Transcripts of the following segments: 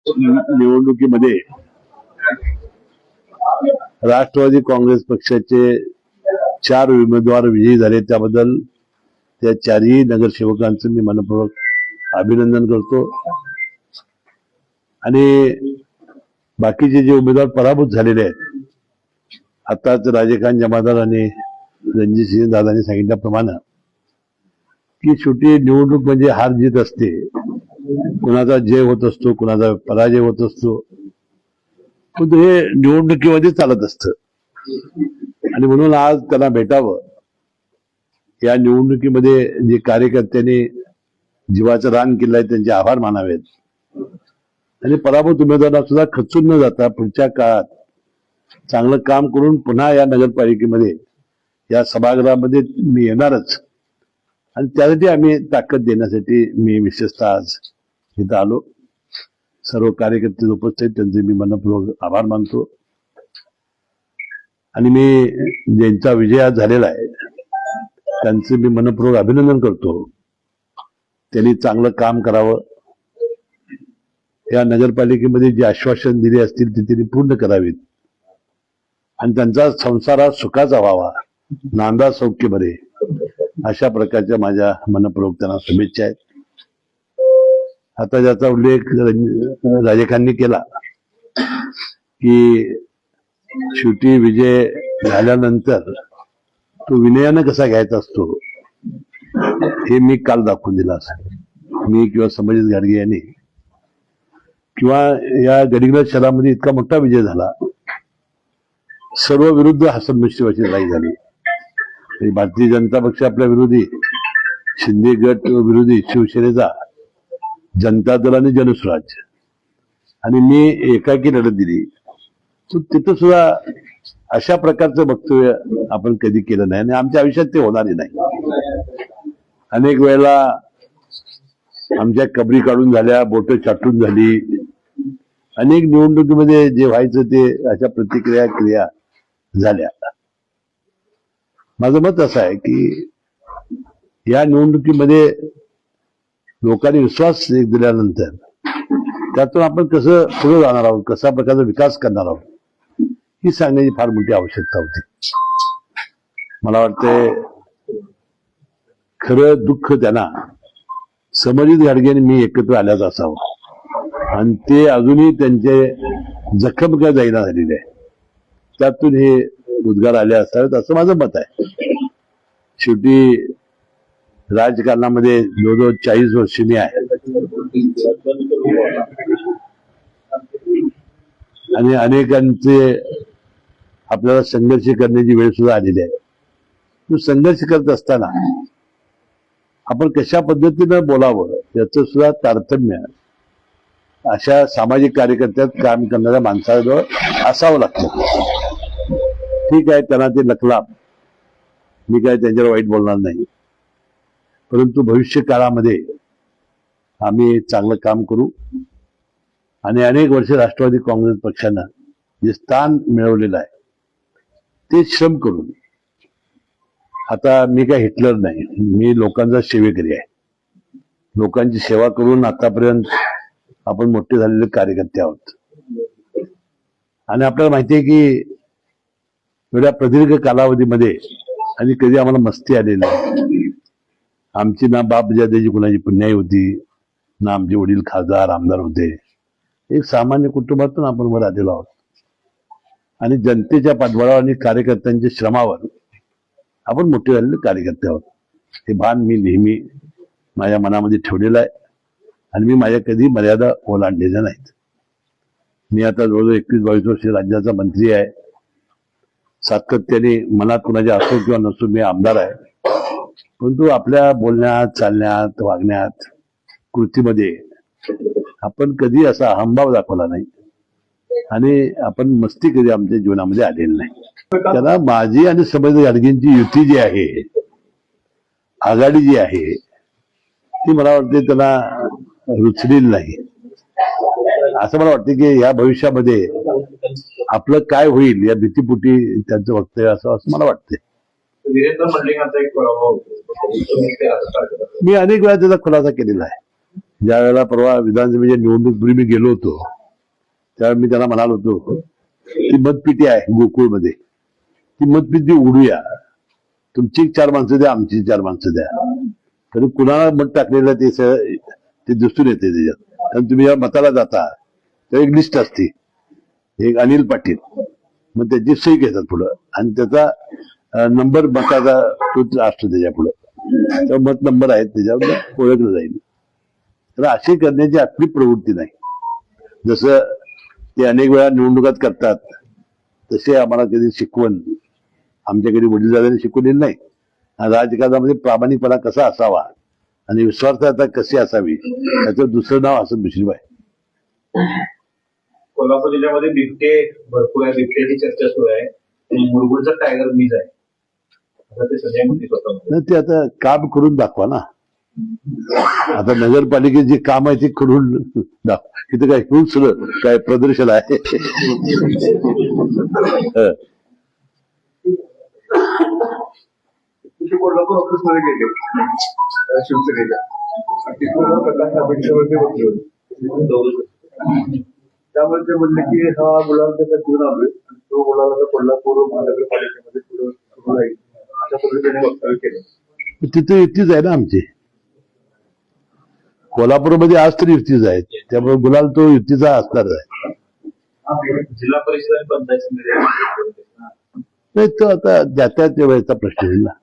निवडणुकीमध्ये राष्ट्रवादी काँग्रेस पक्षाचे 4 उमेदवार विजयी झाले, त्याबद्दल त्या 4ही नगरसेवकांचं मी मनपूर्वक अभिनंदन करतो. आणि बाकीचे जे उमेदवार पराभूत झालेले आहेत, आताच राजेखान जमादार आणि रणजितसिंह दादांनी सांगितल्याप्रमाणे की शेवटी निवडणूक म्हणजे हार जीत असते, कुणाचा जय होत असतो, कुणाचा पराजय होत असतो, पण हे निवडणुकीमध्ये चालत असतं. आणि म्हणून आज त्यांना भेटावं, या निवडणुकीमध्ये जे कार्यकर्त्यांनी जीवाचं रान केलं आहे त्यांचे आभार मानावेत. आणि पराभूत उमेदवारांना सुद्धा खचून न जाता पुढच्या काळात चांगलं काम करून पुन्हा या नगरपालिकेमध्ये, या सभागृहामध्ये मी येणारच. आणि त्यासाठी आम्ही ताकद देण्यासाठी मी विशेषतः आज इथं आलो. सर्व कार्यकर्ते उपस्थित त्यांचे मी मनपूर्वक आभार मानतो. आणि मी ज्यांचा विजय आज झालेला आहे त्यांचे मी मनपूर्वक अभिनंदन करतो. त्यांनी चांगलं काम करावं, या नगरपालिकेमध्ये जे आश्वासन दिले असतील ते त्यांनी पूर्ण करावीत आणि त्यांचा संसार हा सुखाचा व्हावा, नांदा सौख्य बरे, अशा प्रकारच्या माझ्या मनपूर्वक त्यांना शुभेच्छा आहेत. आता ज्याचा उल्लेख राजेखांनी केला की शेवटी विजय झाल्यानंतर तो विनयानं कसा घ्यायचा असतो हे मी काल दाखवून दिलं असं. मी किंवा संभाजी गाडगे यांनी किंवा या गडिंग्लज शहरामध्ये इतका मोठा विजय झाला, सर्व विरुद्ध हसन मुश्रीफाची लढाई झाली. भारतीय जनता पक्ष आपल्या विरोधी, शिंदे गट विरोधी शिवसेनेचा, जनता दल आणि जनस्वराज्य, आणि मी एकाकी लढत दिली. तर तिथं सुद्धा अशा प्रकारचं वक्तव्य आपण कधी केलं नाही आणि आमच्या आयुष्यात ते होणारही नाही. अनेक वेळेला आमच्या कबरी काढून झाल्या, बोट चाटून झाली, अनेक निवडणुकीमध्ये जे व्हायचं ते अशा क्रिया झाल्या. माझं मत असं आहे की या निवडणुकीमध्ये लोकांनी विश्वास दिल्यानंतर त्यातून आपण कसं पुढे जाणार आहोत, कशा प्रकारचा विकास करणार आहोत, ही सांगण्याची फार मोठी आवश्यकता होती. मला वाटतंय खरं दुःख त्यांना संभाजी गाडगे आणि मी एकत्र आल्याच असावं आणि ते अजूनही त्यांचे जखम काय जाईना झालेले आहे, त्यातून हे उद्गार आले असावेत असं माझं मत आहे. शेवटी राजकारणामध्ये जवळजवळ 40 वर्ष मी आहे आणि अनेकांचे आपल्याला संघर्ष करण्याची वेळ सुद्धा आलेली आहे. तो संघर्ष करत असताना आपण कशा पद्धतीनं बोलावं याचं सुद्धा तारतम्य अशा सामाजिक कार्यकर्त्यात काम करणाऱ्या माणसाजवळ असावं लागतं. ठीक आहे, त्यांना ते लकलाप, मी काय त्यांच्यावर वाईट बोलणार नाही, परंतु भविष्य काळामध्ये आम्ही चांगलं काम करू आणि अनेक वर्ष राष्ट्रवादी काँग्रेस पक्षानं जे स्थान मिळवलेलं आहे ते श्रम करून, आता मी काय हिटलर नाही, मी लोकांचा सेवेकरी आहे. लोकांची सेवा करून आतापर्यंत आपण मोठे झालेले कार्यकर्ते आहोत. आणि आपल्याला माहिती आहे की एवढ्या प्रदीर्घ कालावधीमध्ये आणि कधी आम्हाला मस्ती आलेली नाही. आमची ना बाप जाद्याची कुणाची पुण्याई होती, ना आमचे वडील खासदार आमदार होते. एक सामान्य कुटुंबातून आपण वर आलेलो आहोत आणि जनतेच्या पाठबळावर आणि कार्यकर्त्यांच्या श्रमावर आपण मोठे झालेले कार्यकर्ते आहोत. हे भान मी नेहमी माझ्या मनामध्ये ठेवलेलं आहे आणि मी माझ्या कधी मर्यादा ओलांडलेल्या नाहीत. मी आता जवळजवळ 21-22 वर्ष राज्याचा मंत्री आहे. सातत्याने मनात कुणाच्या असो किंवा नसो मी आमदार आहे, परंतु आपल्या बोलण्यात, चालण्यात, वागण्यात, कृतीमध्ये आपण कधी असा अहंभाव दाखवला नाही आणि आपण मस्ती कधी आमच्या जीवनामध्ये आलेली नाही. त्याला माझी आणि संभाजी गाडगेंची युती जी आहे, आघाडी जी आहे, ती मला वाटते त्याला रुचलेली नाही. असं मला वाटतं की या भविष्यामध्ये आपलं काय होईल या भीतीपोटी त्यांचं वक्तव्य असं मला वाटते. मी अनेक वेळा त्याचा खुलासा केलेला आहे. ज्या वेळेला परवा विधानसभेच्या निवडणुकीपूर्वी मी गेलो होतो त्यावेळी मी त्यांना म्हणालो होतो ती मतपेटी आहे गोकुळमध्ये, ती मतपेटी उडूया, तुमची 4 माणसं द्या, आमची 4 माणसं द्या, तरी कुणाला मत टाकलेलं ते दिसून येते त्याच्यात. कारण तुम्ही जेव्हा मताला जाता तेव्हा एक लिस्ट असते, एक अनिल पाटील, मग त्याची सही घेतात पुढं आणि त्याचा नंबर मताचा तो असतो त्याच्या पुढं, तेव्हा मत नंबर आहेत त्याच्यावर ओळखलं जाईल. तर अशी करण्याची आपली प्रवृत्ती नाही. जसं ते अनेक वेळा निवडणुकात करतात तसे आम्हाला कधी शिकवण आमच्याकडे वडीलदारांनी शिकवलेली नाही. राजकारणामध्ये प्रामाणिकपणा कसा असावा आणि विश्वासार्हता कशी असावी त्याचं दुसरं नाव असं मिश्रीबाई. कोल्हापूर जिल्ह्यामध्ये बिबटे भरपूर आहे, बिबट्याची चर्चा सुरू आहे. मुरगुडचा टायगर मीज आहे, आता ते संजय मुंडे स्वतः ते आता काम करून दाखवा ना. आता नगरपालिकेचे काम आहे ते करून इथं काय खूप सगळं काय प्रदर्शन आहे. कोल्हापूर ऑफिसमध्ये गेले शिवसेनेच्या, तिथून प्रकाश आंबेडकरवरती बसले होते. त्यामुळे ते म्हणले की हा गुलाल त्याचा घेऊन आलोय आणि तो गुलाला कोल्हापूर महानगरपालिकेमध्ये सुरू राहील अशा पद्धतीने वक्तव्य केलं. तिथे युतीच आहे ना आमची, कोल्हापूरमध्ये आज तरी युतीच आहेत, त्यामुळे गुलाल तो युतीचा असणार आहे. जिल्हा परिषद आणि पंचायत समिती नाही तो आता ज्या त्या वेळेचा प्रश्न आहे ना.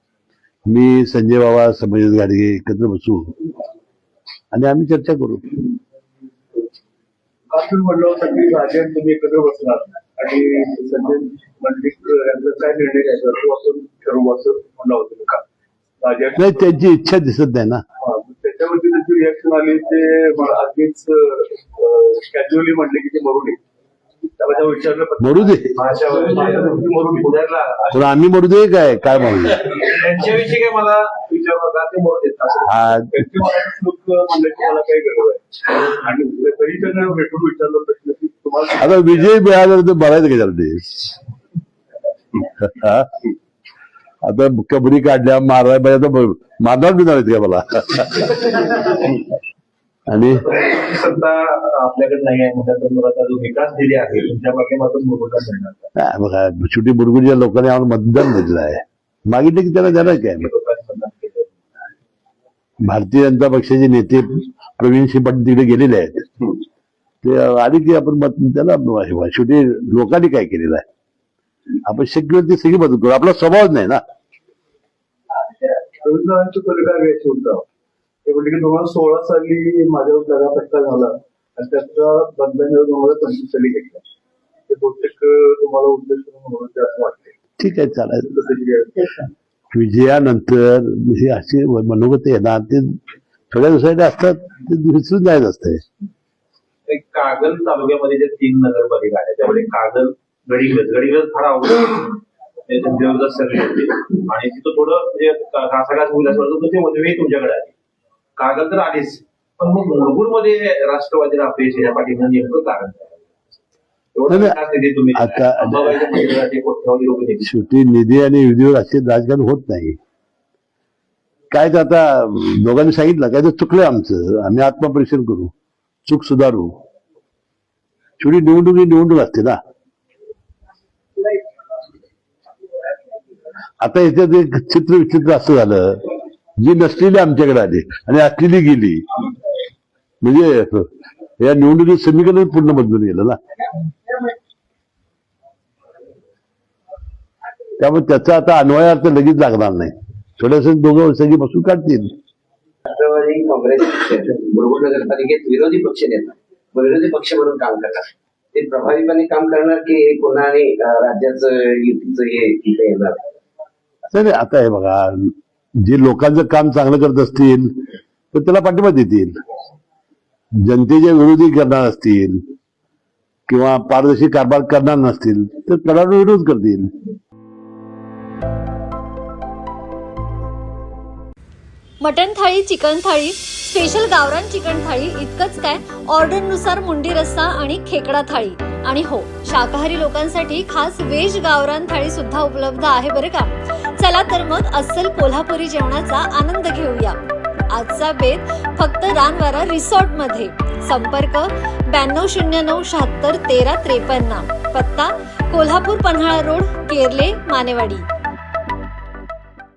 मी संजय बाबा संभाजी गाडगे एकत्र बसू आणि आम्ही चर्चा करू. आपण म्हणलं होतं की राजे तुम्ही एकत्र बसणार आणि संजय मंडलिक यांचा काय निर्णय घ्यायचा तो आपण ठरवू असं म्हणलं होतं का राजे? नाही, त्यांची इच्छा दिसत नाही ना. त्याच्यावरती त्याची रिॲक्शन आली, ते अगदीच कॅज्युअली म्हणले की ते मरू नये. त्याला विचारलं मरू दे, पण आम्ही मरू दे काय म्हणू त्यांच्याविषयी काय मला विचारलं का ते मरू देत लोक म्हणले की मला काही गरज आहे आणि तरी त्यांना भेटून विचारलं प्रश्न की तुम्हाला आता विजय मिळाल्यानंतर बघायचं का चालते. आता कबरी काढल्या मारला पाहिजे तर मारणार मिळणार आहेत का मला. आणि सत्ता आपल्याकडे नाही आहे म्हणतात, मला जो विकास दिली आहे तुमच्या माध्यमातून मुरगुडला मिळणार. बघा शेवटी बुरगुडच्या लोकांनी आम्हाला मतदान दिलेलं आहे, मागितलं की त्याला देणार काय. भारतीय जनता पक्षाचे नेते प्रवीण सिंह पाटील तिकडे गेलेले आहेत, ते आले की आपण मत त्याला शेवटी लोकांनी काय केलेलं आहे, आपण शक्य ती सगळी मदत करू. आपला स्वभावच नाही ना. रवींद्रांचं पत्रकार घ्यायचं होतं ते म्हणजे की 2016 साली माझ्यावर दगापट्टा झाला आणि त्याचा बदला 2025 साली घेतला. ते बहुतेक तुम्हाला उद्देश म्हणून असं वाटते. ठीक आहे, चालायचं. विजयानंतर हे असे मनोगत येणार ते थोड्या दिवसांनी असतात, ते विसरून जायचं असतंय. कागल तालुक्यामध्ये जे 3 नगरपालिका आहेत त्यामध्ये कागल, गडिंग्लज फार अवघड सगळे आणि तिथं थोडं म्हणजे घासाघास होईल असं वाटतं, ते मध्ये तुमच्याकडे आली. कागल तर आलीच, पण मग मुरगुडमध्ये राष्ट्रवादीला अपयश या पाठीनं नेमकं कारण शेवटी निधी आणि विधीवर असे राजकारण होत नाही. काय तर आता दोघांनी सांगितलं काय तर चुकलं आमचं, आम्ही आत्मपरीक्षण करू, चूक सुधारू. शेवटी निवडणूक असते ना. आता याच्यात एक चित्र विचित्र असं झालं, जी नसलेली आमच्याकडे आली आणि असलेली गेली, म्हणजे या निवडणुकीत समीकरण पूर्ण बदलून गेलं ना. त्यामुळे त्याचा आता अन्वयार्थ लगेच लागणार नाही, थोड्यास दोघं सगळी बसून काढतील. राष्ट्रवादी काँग्रेस मुरगुड नगरपालिकेत विरोधी पक्ष नेता विरोधी पक्ष म्हणून काम करणार, ते प्रभावीपणे काम करणार की कोणाने राज्याचं युतीचं हे तिथे येणार? नाही, आता हे बघा, जे लोकांचं काम चांगलं करत असतील तर त्याला पाठिंबा देतील, जनतेच्या विरोधी करणार असतील किंवा पारदर्शी कारभार करणार नसतील तर त्याला विरोध करतील. मटण थाळी, चिकन थाळी, स्पेशल गावरान चिकन थाळी इतकंच काय, ऑर्डरनुसार मुंडी रस्सा आणि खेकडा थाळी. आणि हो, शाकाहारी लोकांसाठी खास व्हेज गावरान थाळी सुद्धा उपलब्ध आहे बरं का. चला तर मग अस्सल कोल्हापुरी जेवणाचा आनंद घेऊया. आजचा बेत फक्त रानवारा रिसॉर्ट मध्ये. संपर्क 9209761353. पत्ता कोल्हापूर पन्हाळा रोड, केरले, मानेवाडी.